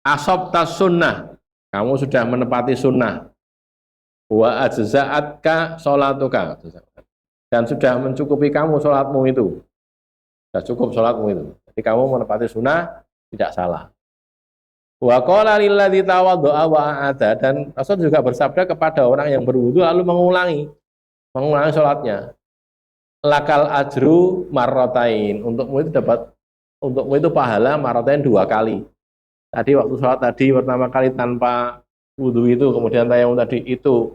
Asob tas sunnah, kamu sudah menepati sunnah. Wa ajza'atka sholatuka, dan sudah mencukupi kamu sholatmu itu. Sudah cukup sholatmu itu. Jadi kamu menepati sunnah, tidak salah. Wa qala lilladzi tawaddo'a wa a'ada, dan Rasul juga bersabda kepada orang yang berwudu lalu mengulangi sholatnya. Lakal ajru marrotain, untukmu itu pahala marrotain 2 kali. Tadi waktu sholat tadi pertama kali tanpa wudhu itu, kemudian tayamum tadi itu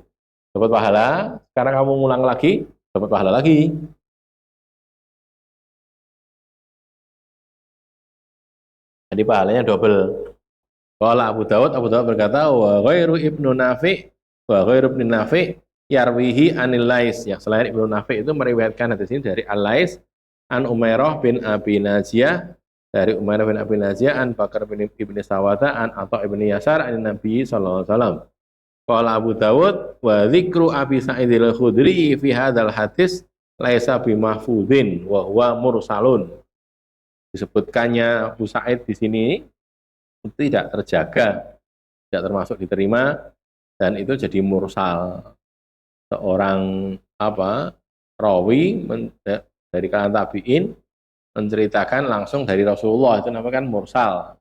dapat pahala, sekarang kamu ngulang lagi, dapat pahala lagi. Jadi pahalanya double. Kalau Abu Dawud berkata, wa ghairu ibnu Nafi yarwihi anil Lais, yang selain Ibnu Nafi itu meriwayatkan hadis ini dari Al-Lais an Umairah bin Abi Najiyah, dari Umairah bin Abi Najiyah an Bakar bin Ibn Sawata an Atha ibn Yasar an Nabi sallallahu alaihi wasallam. Qala Abu Dawud wa dzikru Abi Sa'id al-Khudri fi hadzal hadis laisa bimahfudhin wa huwa mursalun. Disebutkannya Abu Sa'id di sini tidak terjaga, tidak termasuk diterima, dan itu jadi mursal. Seorang rawi dari kalangan tabi'in menceritakan langsung dari Rasulullah, itu namanya kan mursal,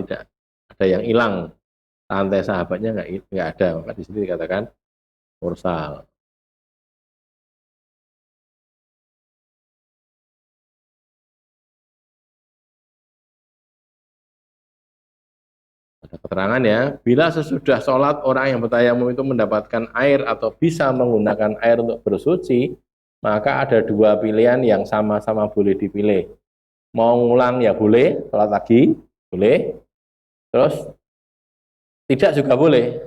tidak ada yang hilang, rantai sahabatnya nggak ada, maka di sini dikatakan mursal. Ada keterangan ya, bila sesudah sholat orang yang bertayamum itu mendapatkan air atau bisa menggunakan air untuk bersuci, maka ada 2 pilihan yang sama-sama boleh dipilih. Mau ngulang ya boleh, sholat lagi boleh, terus tidak juga boleh.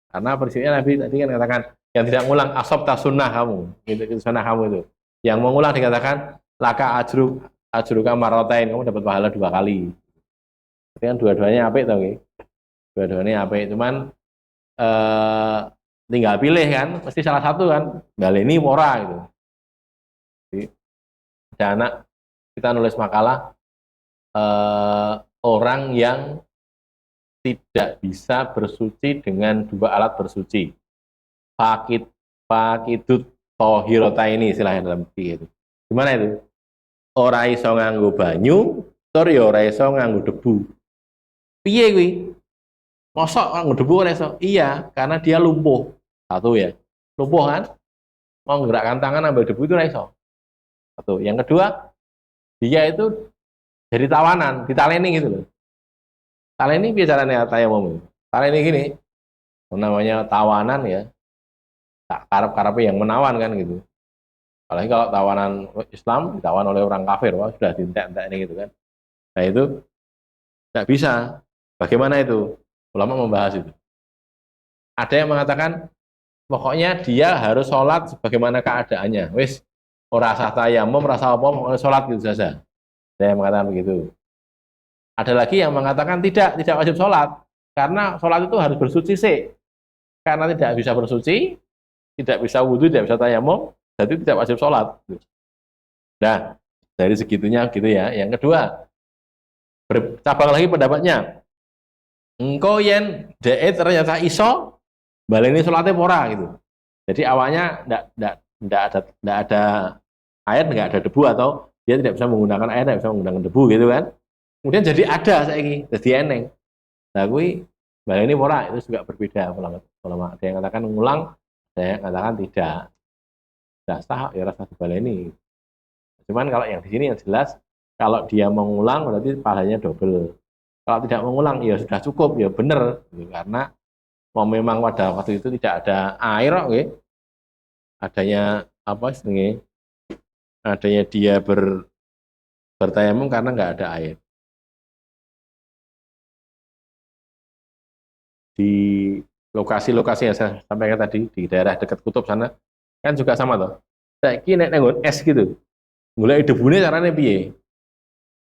Karena prinsipnya Nabi tadi kan katakan, yang tidak ngulang asob tas sunnah kamu, itu sunnah kamu itu. Yang mengulang dikatakan laka ajruka marrotain, kamu dapat pahala 2 kali. Tapi kan dua-duanya apik toh nggih. Dua-duanya apik, cuman tinggal pilih kan, mesti salah satu kan. Baleni ora gitu. Jadi, ada anak kita nulis makalah orang yang tidak bisa bersuci dengan 2 alat bersuci. Fakidut tohirota ini istilahnya dalam fikih itu. Gimana itu? Ora iso nganggo banyu, tur ya ora iso nganggo debu. Piye kuwi? Mosok nganggo debu ora iso? Iya, karena dia lumpuh. Satu ya. Lumpuh kan? Mau menggerakkan tangan ambil debu itu ora iso. Satu. Yang kedua, dia itu jadi tawanan, ditaleni gitu loh. Taleni piye carane tayamum? Taleni gini. Namanya tawanan ya. Tak karep-karepe yang menawan kan gitu. Apalagi kalau tawanan Islam ditawan oleh orang kafir, wah sudah dientek-entek ini gitu kan. Nah itu tidak bisa. Bagaimana itu? Ulama membahas itu. Ada yang mengatakan pokoknya dia harus sholat sebagaimana keadaannya. Wis ora sah tayamum, rasa apa, sholat gitu saja. Ada yang mengatakan begitu. Ada lagi yang mengatakan tidak wajib sholat. Karena sholat itu harus bersuci sih. Karena tidak bisa bersuci, tidak bisa wudhu, tidak bisa tayamum, jadi tidak wajib sholat. Nah, dari segitunya gitu ya. Yang kedua, bercabang lagi pendapatnya. Engkau yen dek ternyata iso baleni sholatnya pora gitu. Jadi awalnya tidak ada air, nggak ada debu atau dia tidak bisa menggunakan air, tidak bisa menggunakan debu gitu kan. Kemudian jadi ada saiki, jadi eneng. Nah, kui baleni pora itu juga berbeda ulama. Ada yang katakan ngulang, ada yang katakan tidak. Tidak sah ya rasa dibaleni. Cuman kalau yang di sini yang jelas kalau dia mengulang berarti pahalanya double. Kalau tidak mengulang ya sudah cukup ya benar gitu. Karena mau memang pada waktu itu tidak ada air okay. Adanya apa istilahnya? Adanya dia bertayamum karena nggak ada air. Di lokasi-lokasi yang saya sampaikan tadi di daerah dekat kutub sana kan juga sama toh. Saiki nek nenggon es gitu. Mulai debune caranya piye?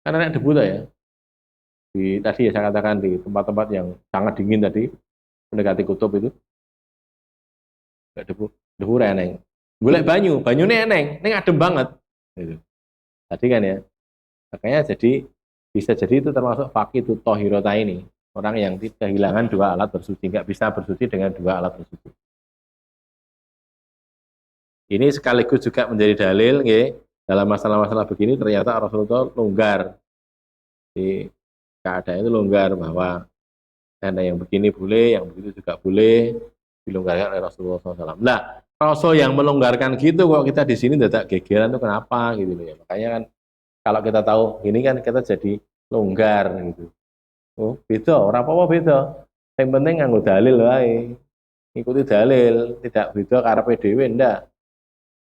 Karena nek debu toh ya. Tadi ya saya katakan di tempat-tempat yang sangat dingin tadi mendekati kutub itu nggak debu reneng. Golek banyu ini eneng, ini adem banget. Gitu. Tadi kan ya, makanya jadi bisa jadi itu termasuk fakih tohirota ini orang yang kehilangan dua alat bersuci, nggak bisa bersuci dengan dua alat bersuci. Ini sekaligus juga menjadi dalil, ya, dalam masalah-masalah begini ternyata Rasulullah longgar di keadaan itu longgar bahwa ada yang begini boleh, yang begitu juga boleh dilonggarkan oleh Rasulullah SAW. Nah, Rasul yang melonggarkan gitu kok kita di sini tidak gegeran itu kenapa gitu loh ya. Makanya kan kalau kita tahu ini kan kita jadi longgar gitu. Oh, beda, ora apa-apa beda. Yang penting nganggo dalil wae. Ikuti dalil, tidak beda karepe dhewe ndak.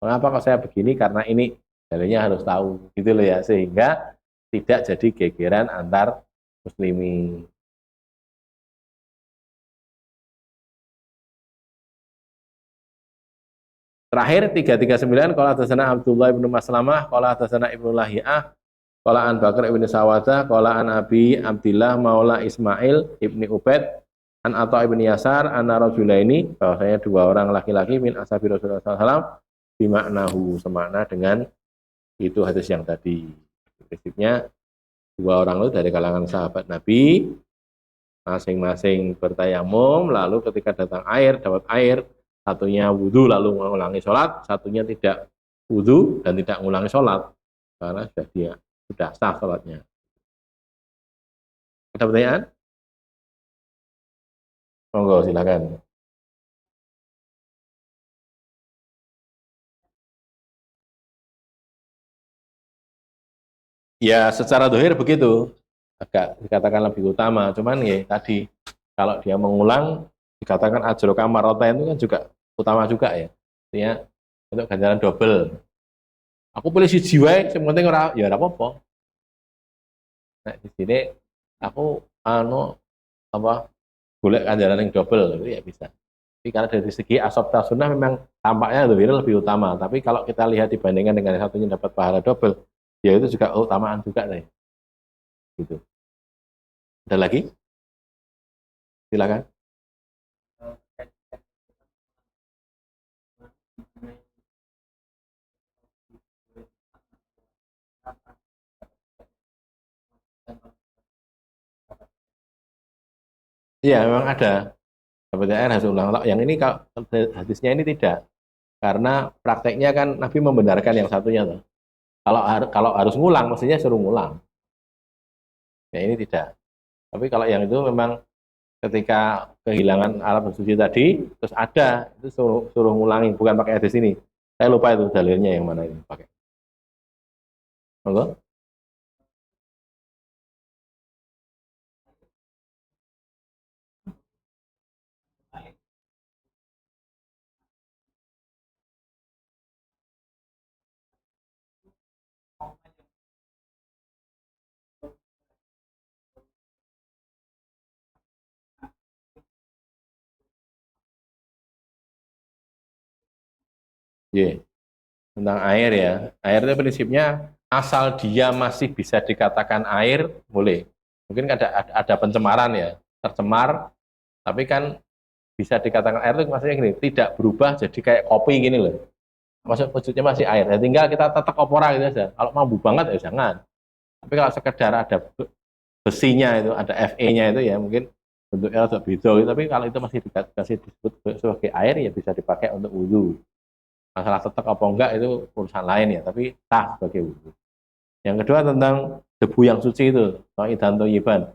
Mengapa kok saya begini? Karena ini dalilnya harus tahu gitu loh ya, sehingga tidak jadi gegeran antar muslimin. Terakhir 339 qala hadatsana Abdullah bin Maslamah qala hadatsana Ibnu Lahiyah qala an Bakar bin Sawadah qala an Abi Abdillah Maula Ismail ibni Ubaid an Atha ibn Yasar anna rajulaini bahwasanya dua orang laki-laki min ashabi Rasulullah SAW bimaknahu semakna dengan itu hadis yang tadi. Prinsipnya dua orang itu dari kalangan sahabat Nabi masing-masing bertayamum lalu ketika datang air dapat air satunya wudhu lalu mengulangi sholat, satunya tidak wudhu dan tidak mengulangi sholat karena sudah sah sholatnya. Ada pertanyaan? Monggo silakan. Ya secara dohir begitu, agak dikatakan lebih utama. Cuman ya tadi kalau dia mengulang dikatakan ajro kamarota itu kan juga utama juga ya. Artinya untuk ganjaran double. Aku pilih si jiwa, yang penting ya ora apa-apa. Nah, di sini aku apa golek ganjaran yang double itu ya bisa. Tapi karena dari segi asabta sunnah memang tampaknya lebih utama. Tapi kalau kita lihat dibandingkan dengan yang satunya dapat pahala double, ya itu juga utamaan juga deh. Gitu. Ada lagi? Silakan. Iya, memang ada. KPTR harus ulang. Yang ini kalau hadisnya ini tidak. Karena prakteknya kan Nabi membenarkan yang satunya tuh. Kalau harus ngulang, mestinya suruh ngulang. Ya ini tidak. Tapi kalau yang itu memang ketika kehilangan alat bersuci tadi, terus ada, itu suruh ngulangi, bukan pakai hadis ini. Saya lupa itu dalilnya yang mana ini pakai. Monggo. Yeah. Tentang air ya. Air itu prinsipnya asal dia masih bisa dikatakan air, boleh. Mungkin ada pencemaran ya, tercemar, Tapi kan bisa dikatakan air itu maksudnya gini, tidak berubah jadi kayak kopi gini loh. Maksudnya masih air. Ya tinggal kita tetek opora gitu aja. Kalau mampu banget ya jangan. Tapi kalau sekedar ada besinya itu, ada Fe-nya itu ya mungkin bentuknya agak beda. Tapi kalau itu masih dikasih disebut sebagai air ya bisa dipakai untuk wudhu. Masalah tetek apa enggak itu urusan lain ya. Tapi sah sebagai wudhu. Yang kedua tentang debu yang suci itu, So'idan Toyiban.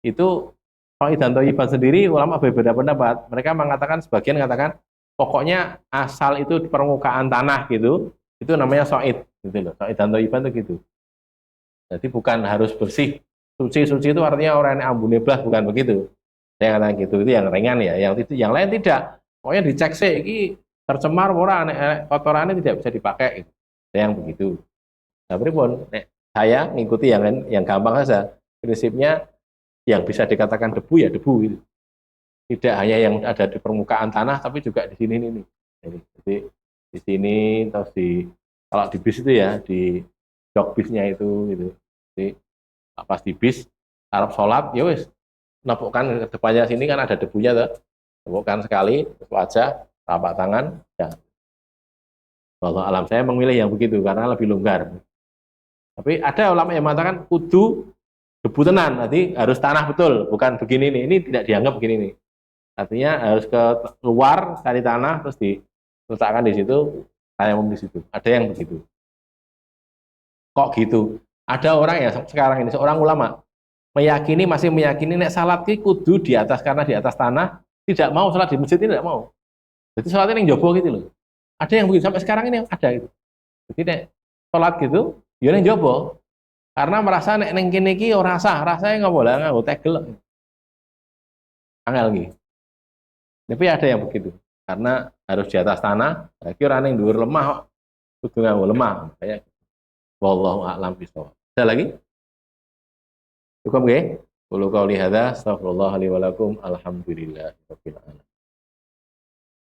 Itu So'idan Toyiban sendiri ulama berbeda pendapat. Mereka mengatakan, sebagian mengatakan pokoknya asal itu di permukaan tanah gitu, itu namanya So'id gitu loh. So'idan Toyiban itu gitu. Jadi bukan harus bersih. Suci-suci itu artinya orang yang ambune blas, bukan begitu. Saya katakan gitu, itu yang ringan ya. Yang lain tidak. Pokoknya dicek sih, ini tercemar orang kotorannya tidak bisa dipakai. Gitu. Yang begitu. Nah, pripun? Saya mengikuti yang gampang saja. Prinsipnya yang bisa dikatakan debu ya debu itu. Tidak hanya yang ada di permukaan tanah, tapi juga di sini ini. Jadi di sini terus kalau di bis itu ya di jok bisnya itu gitu. Jadi pas di bis Arab sholat ya wis nepukkan ke depannya sini kan ada debunya tuh. Nepukkan sekali wajah, tapak tangan ya. Wallahu alam, saya memilih yang begitu karena lebih longgar. Tapi ada ulama yang mengatakan kudu debu tenan, nanti harus tanah betul, bukan begini nih. Ini tidak dianggap begini nih. Artinya harus ke luar cari tanah terus diletakkan di situ, tayamum di situ. Ada yang begitu. Kok gitu? Ada orang ya sekarang ini seorang ulama masih meyakini nek salat ki kudu di atas karena di atas tanah, tidak mau salat di masjid ini tidak mau. Jadi salatnya yang jobo gitu loh. Ada yang begitu sampai sekarang ini ada gitu. Jadi nek salat gitu, ya yang jobo. Karena merasa nek neng kene iki ora sah, rasane nggak boleh nganggo tegel. Angel iki. Tapi ada yang begitu. Karena harus di atas tanah, lagi orang yang dhuwur lemah kok kudu nganggo lemah. Kayak wallahu a'lam bishawab. Ada lagi? Cukup nggih? Qulu qouli hadza, astagfirullah li wa lakum, alhamdulillahirabbil alamin.